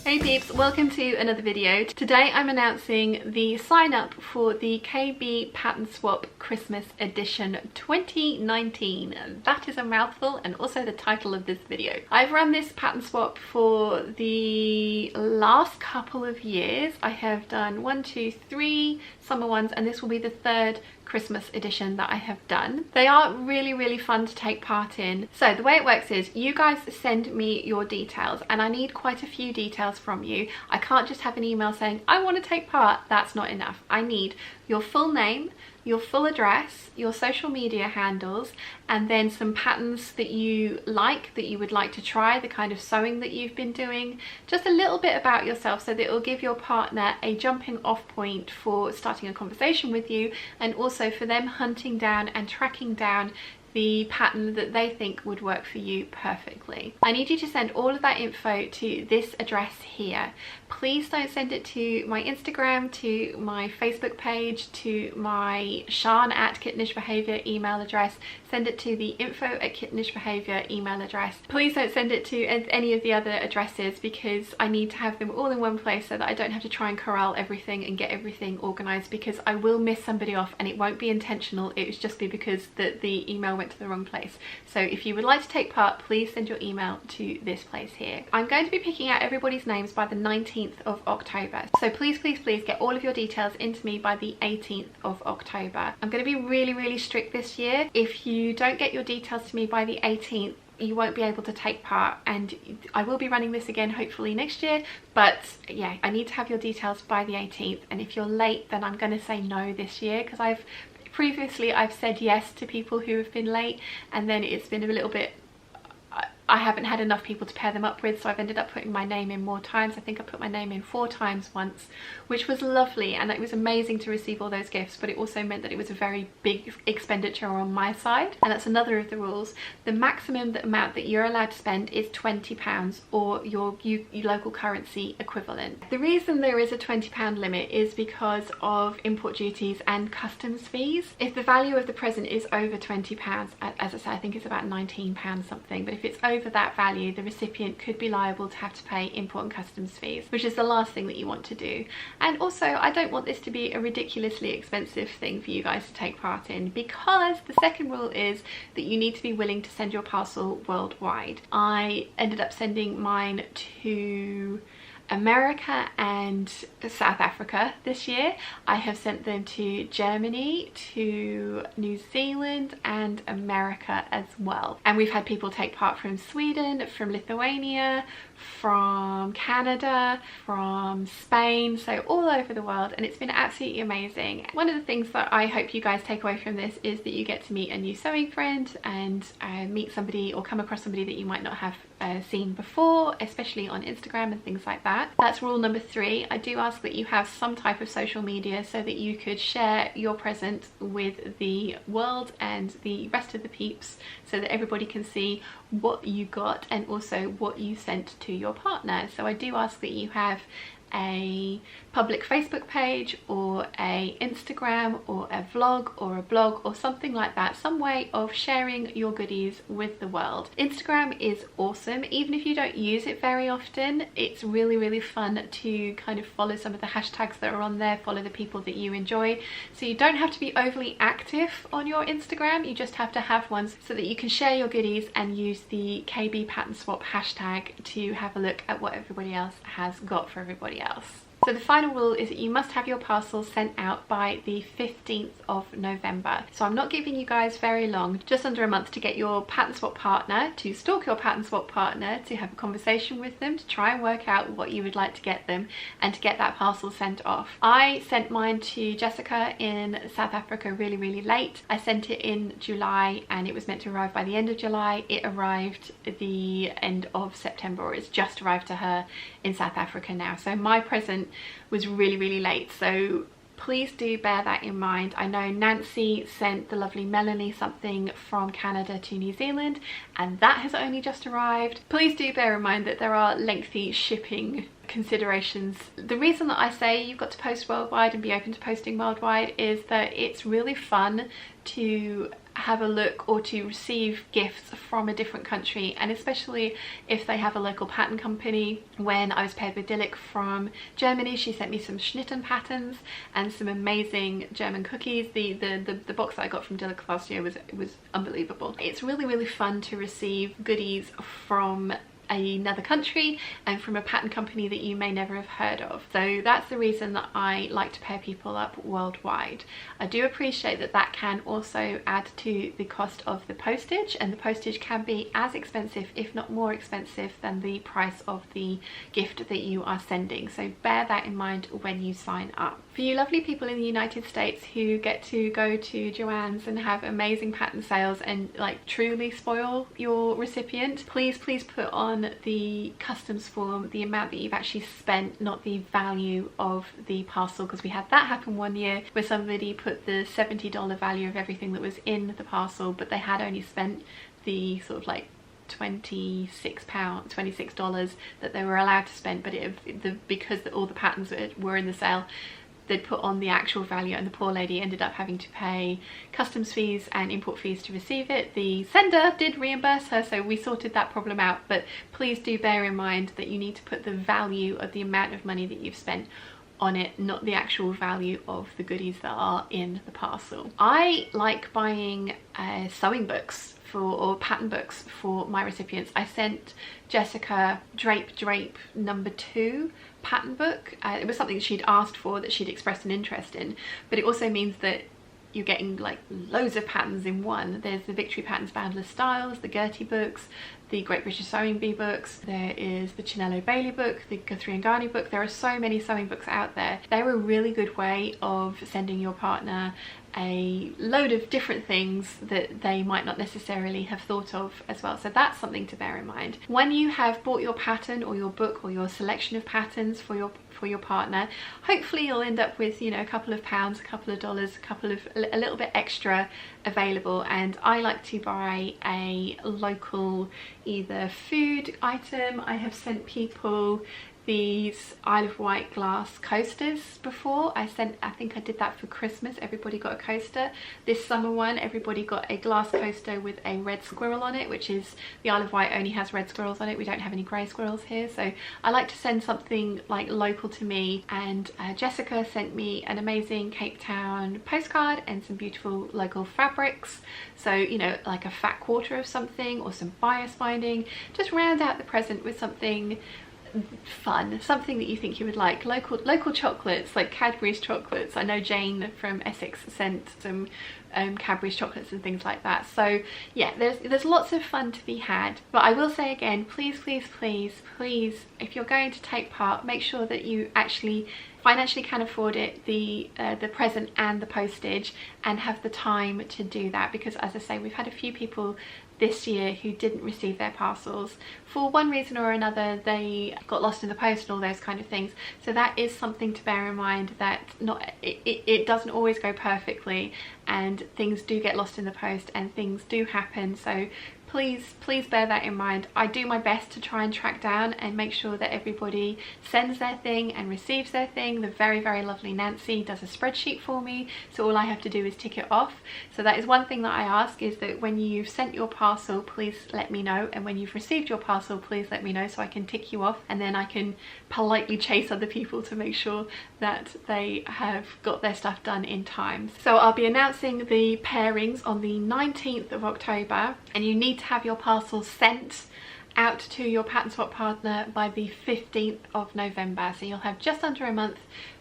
Hey peeps, welcome to another video. Today I'm announcing the sign up for the KB Pattern Swap Christmas Edition 2019. That is a mouthful and also the title of this video. I've run this pattern swap for the last couple of years. I have done 1, 2, 3 summer ones, and this will be the third Christmas edition that I have done. They are really fun to take part in. So the way it works is you guys send me your details, and I need quite a few details from you. I can't just have an email saying I want to take part. That's not enough. I need your full name, your full address, your social media handles, and then some patterns that you like, that you would like to try, the kind of sewing that you've been doing, just a little bit about yourself so that it will give your partner a jumping off point for starting a conversation with you, and also for them hunting down and tracking down the pattern that they think would work for you perfectly. I need you to send all of that info to this address here. Please don't send it to my Instagram, to my Facebook page, to my Sean@kittenishbehaviour email address. Send it to the info@kittenishbehaviour email address. Please don't send it to any of the other addresses, because I need to have them all in one place so that I don't have to try and corral everything and get everything organised, because I will miss somebody off and it won't be intentional. It will just be because the email went to the wrong place. So if you would like to take part, please send your email to this place here. I'm going to be picking out everybody's names by the 19th of October. So please get all of your details into me by the 18th of October. I'm going to be really strict this year. If you don't get your details to me by the 18th, you won't be able to take part, and I will be running this again hopefully next year, but yeah, I need to have your details by the 18th, and if you're late then I'm going to say no this year, because previously I've said yes to people who have been late, and then it's been a little bit, I haven't had enough people to pair them up with, so I've ended up putting my name in more times. I think I put my name in 4 times once, which was lovely, and it was amazing to receive all those gifts, but it also meant that it was a very big expenditure on my side, and that's another of the rules. The maximum amount that you're allowed to spend is £20, or your local currency equivalent. The reason there is a £20 limit is because of import duties and customs fees. If the value of the present is over £20, as I say, I think it's about £19 something, but if it's over that value, the recipient could be liable to have to pay import and customs fees, which is the last thing that you want to do. And also, I don't want this to be a ridiculously expensive thing for you guys to take part in, because the second rule is that you need to be willing to send your parcel worldwide. I ended up sending mine to America and South Africa this year. I have sent them to Germany, to New Zealand and America as well. And we've had people take part from Sweden, from Lithuania, from Canada, from Spain, so all over the world, and it's been absolutely amazing. One of the things that I hope you guys take away from this is that you get to meet a new sewing friend, and meet somebody or come across somebody that you might not have seen before, especially on Instagram and things like that. That's rule number 3. I do ask that you have some type of social media so that you could share your present with the world and the rest of the peeps, so that everybody can see what you got and also what you sent to your partner. So I do ask that you have a public Facebook page, or a Instagram, or a vlog, or a blog, or something like that, some way of sharing your goodies with the world. Instagram is awesome. Even if you don't use it very often, it's really fun to kind of follow some of the hashtags that are on there, follow the people that you enjoy. So you don't have to be overly active on your Instagram, you just have to have one so that you can share your goodies and use the KB Pattern Swap hashtag to have a look at what everybody else has got for everybody else. So the final rule is that you must have your parcel sent out by the 15th of November. So I'm not giving you guys very long, just under a month, to get your pattern swap partner, to stalk your pattern swap partner, to have a conversation with them, to try and work out what you would like to get them, and to get that parcel sent off. I sent mine to Jessica in South Africa really late. I sent it in July, and it was meant to arrive by the end of July. It arrived at the end of September, or it's just arrived to her in South Africa now. So my present was really late, so please do bear that in mind. I know Nancy sent the lovely Melanie something from Canada to New Zealand, and that has only just arrived. Please do bear in mind that there are lengthy shipping considerations. The reason that I say you've got to post worldwide and be open to posting worldwide is that it's really fun to have a look or to receive gifts from a different country, and especially if they have a local pattern company. When I was paired with Dilek from Germany, she sent me some Schnitten patterns and some amazing German cookies. The box that I got from Dilek last year was unbelievable. It's really fun to receive goodies from another country and from a pattern company that you may never have heard of. So that's the reason that I like to pair people up worldwide. I do appreciate that that can also add to the cost of the postage, and the postage can be as expensive, if not more expensive, than the price of the gift that you are sending. So bear that in mind when you sign up. For you lovely people in the United States who get to go to Joann's and have amazing pattern sales and like truly spoil your recipient, please put on the customs form the amount that you've actually spent, not the value of the parcel, because we had that happen one year where somebody put the $70 value of everything that was in the parcel, but they had only spent the sort of like $26 that they were allowed to spend, but because all the patterns were in the sale, they'd put on the actual value, and the poor lady ended up having to pay customs fees and import fees to receive it. The sender did reimburse her, so we sorted that problem out, but please do bear in mind that you need to put the value of the amount of money that you've spent on it, not the actual value of the goodies that are in the parcel. I like buying sewing books or pattern books for my recipients. I sent Jessica Drape #2 pattern book. It was something she'd asked for, that she'd expressed an interest in, but it also means that you're getting like loads of patterns in one. There's the Victory Patterns Boundless Styles, the Gertie books, the Great British Sewing Bee books, there is the Chinello Bailey book, the Guthrie & Ghani book. There are so many sewing books out there. They're a really good way of sending your partner a load of different things that they might not necessarily have thought of as well. So that's something to bear in mind. When you have bought your pattern or your book or your selection of patterns for your partner, hopefully you'll end up with, you know, a couple of pounds, a couple of dollars, a little bit extra available. And I like to buy a local either food item. I have sent people these Isle of Wight glass coasters before. I think I did that for Christmas. Everybody got a coaster. This summer one, everybody got a glass coaster with a red squirrel on it, which is, the Isle of Wight only has red squirrels on it. We don't have any grey squirrels here. So I like to send something like local to me, and Jessica sent me an amazing Cape Town postcard and some beautiful local fabrics. So, you know, like a fat quarter of something or some bias binding. Just round out the present with something fun, something that you think you would like. Local chocolates, like Cadbury's chocolates. I know Jane from Essex sent some Cadbury's chocolates and things like that. So yeah, there's lots of fun to be had. But I will say again, please, if you're going to take part, make sure that you actually financially can afford it, the present and the postage, and have the time to do that, because as I say, we've had a few people this year who didn't receive their parcels for one reason or another. They got lost in the post and all those kind of things. So that is something to bear in mind, that it doesn't always go perfectly, and things do get lost in the post and things do happen. So please bear that in mind. I do my best to try and track down and make sure that everybody sends their thing and receives their thing. The very lovely Nancy does a spreadsheet for me, so all I have to do is tick it off. So that is one thing that I ask, is that when you've sent your parcel, please let me know, and when you've received your parcel, please let me know, so I can tick you off, and then I can politely chase other people to make sure that they have got their stuff done in time. So I'll be announcing the pairings on the 19th of October, and you need to have your parcel sent out to your pattern swap partner by the 15th of November. So you'll have just under a month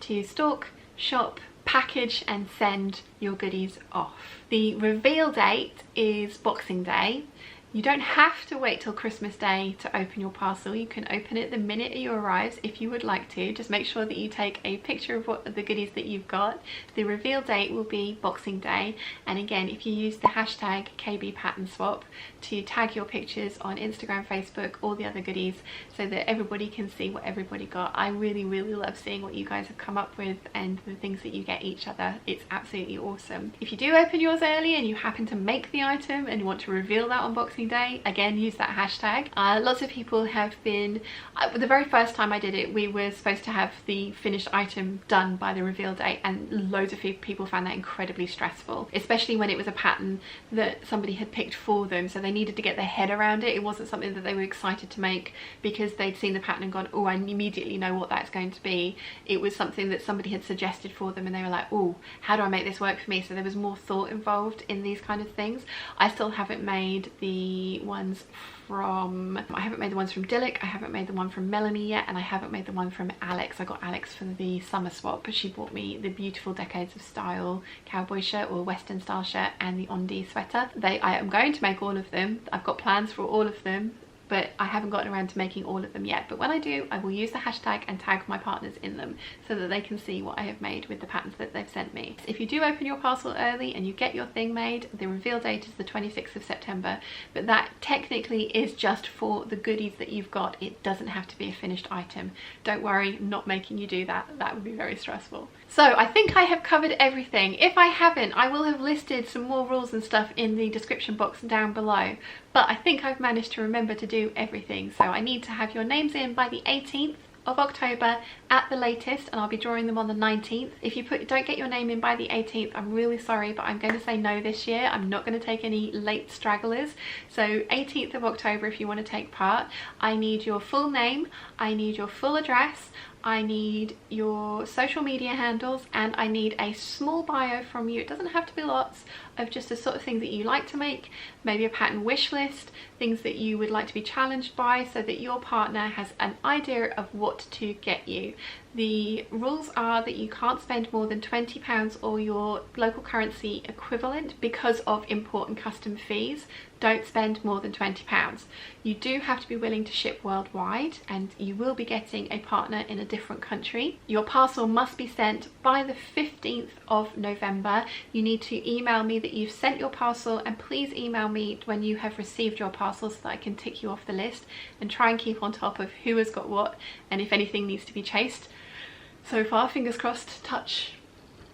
to stalk, shop, package and send your goodies off. The reveal date is Boxing Day. You don't have to wait till Christmas Day to open your parcel. You can open it the minute it arrives if you would like to. Just make sure that you take a picture of what the goodies that you've got. The reveal date will be Boxing Day, and again, if you use the hashtag KB Pattern Swap to tag your pictures on Instagram, Facebook, all the other goodies, so that everybody can see what everybody got. I really love seeing what you guys have come up with and the things that you get each other. It's absolutely awesome. If you do open yours early and you happen to make the item and you want to reveal that on Boxing unboxing day, again use that hashtag. Lots of people have been, the very first time I did it, we were supposed to have the finished item done by the reveal date, and loads of people found that incredibly stressful, especially when it was a pattern that somebody had picked for them, so they needed to get their head around it. It wasn't something that they were excited to make because they'd seen the pattern and gone, oh, I immediately know what that's going to be. It was something that somebody had suggested for them and they were like, oh, how do I make this work for me? So there was more thought involved in these kind of things. I still haven't made the ones from, I haven't made the ones from Dilek, I haven't made the one from Melanie yet, and I haven't made the one from Alex. I got Alex for the summer swap, but she bought me the beautiful Decades of Style cowboy shirt or Western style shirt and the Ondi sweater. I am going to make all of them. I've got plans for all of them, but I haven't gotten around to making all of them yet. But when I do, I will use the hashtag and tag my partners in them so that they can see what I have made with the patterns that they've sent me. If you do open your parcel early and you get your thing made, the reveal date is the 26th of September, but that technically is just for the goodies that you've got. It doesn't have to be a finished item. Don't worry, not making you do that. That would be very stressful. So I think I have covered everything. If I haven't, I will have listed some more rules and stuff in the description box down below, but I think I've managed to remember to do everything. So I need to have your names in by the 18th of October at the latest, and I'll be drawing them on the 19th. If you don't get your name in by the 18th, I'm really sorry, but I'm going to say no this year. I'm not going to take any late stragglers. So 18th of October, if you want to take part, I need your full name, I need your full address, I need your social media handles, and I need a small bio from you. It doesn't have to be lots, of just the sort of things that you like to make, maybe a pattern wish list, things that you would like to be challenged by, so that your partner has an idea of what to get you. The rules are that you can't spend more than £20 or your local currency equivalent because of import and custom fees. Don't spend more than £20. You do have to be willing to ship worldwide, and you will be getting a partner in a different country. Your parcel must be sent by the 15th of November. You need to email me that you've sent your parcel, and please email me when you have received your parcel so that I can tick you off the list and try and keep on top of who has got what and if anything needs to be chased. So far, fingers crossed, touch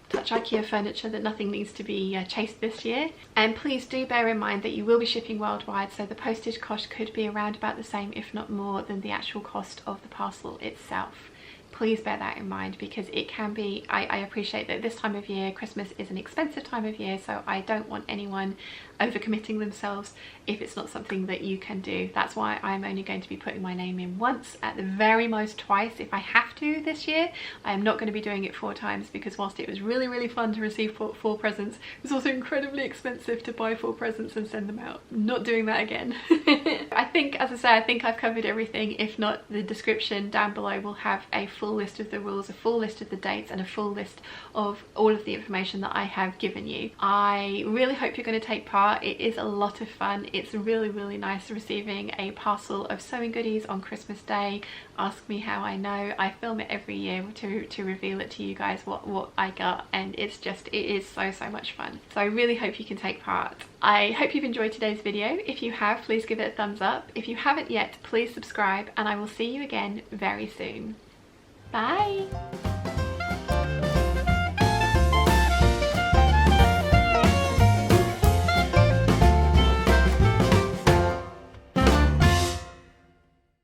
IKEA furniture, that nothing needs to be chased this year. And please do bear in mind that you will be shipping worldwide, so the postage cost could be around about the same, if not more, than the actual cost of the parcel itself. Please bear that in mind, because it can be, I appreciate that this time of year, Christmas is an expensive time of year, so I don't want anyone overcommitting themselves if it's not something that you can do. That's why I'm only going to be putting my name in once, at the very most twice if I have to this year. I am not going to be doing it 4 times, because whilst it was really fun to receive four presents, it was also incredibly expensive to buy 4 presents and send them out. I'm not doing that again. I think, as I say, I think I've covered everything. If not, the description down below will have a full list of the rules, a full list of the dates, and a full list of all of the information that I have given you. I really hope you're going to take part. It is a lot of fun. It's really nice receiving a parcel of sewing goodies on Christmas Day. Ask me how I know. I film it every year to reveal it to you guys what I got, and it is so much fun. So I really hope you can take part. I hope you've enjoyed today's video. If you have, please give it a thumbs up. If you haven't yet, please subscribe, and I will see you again very soon. Bye!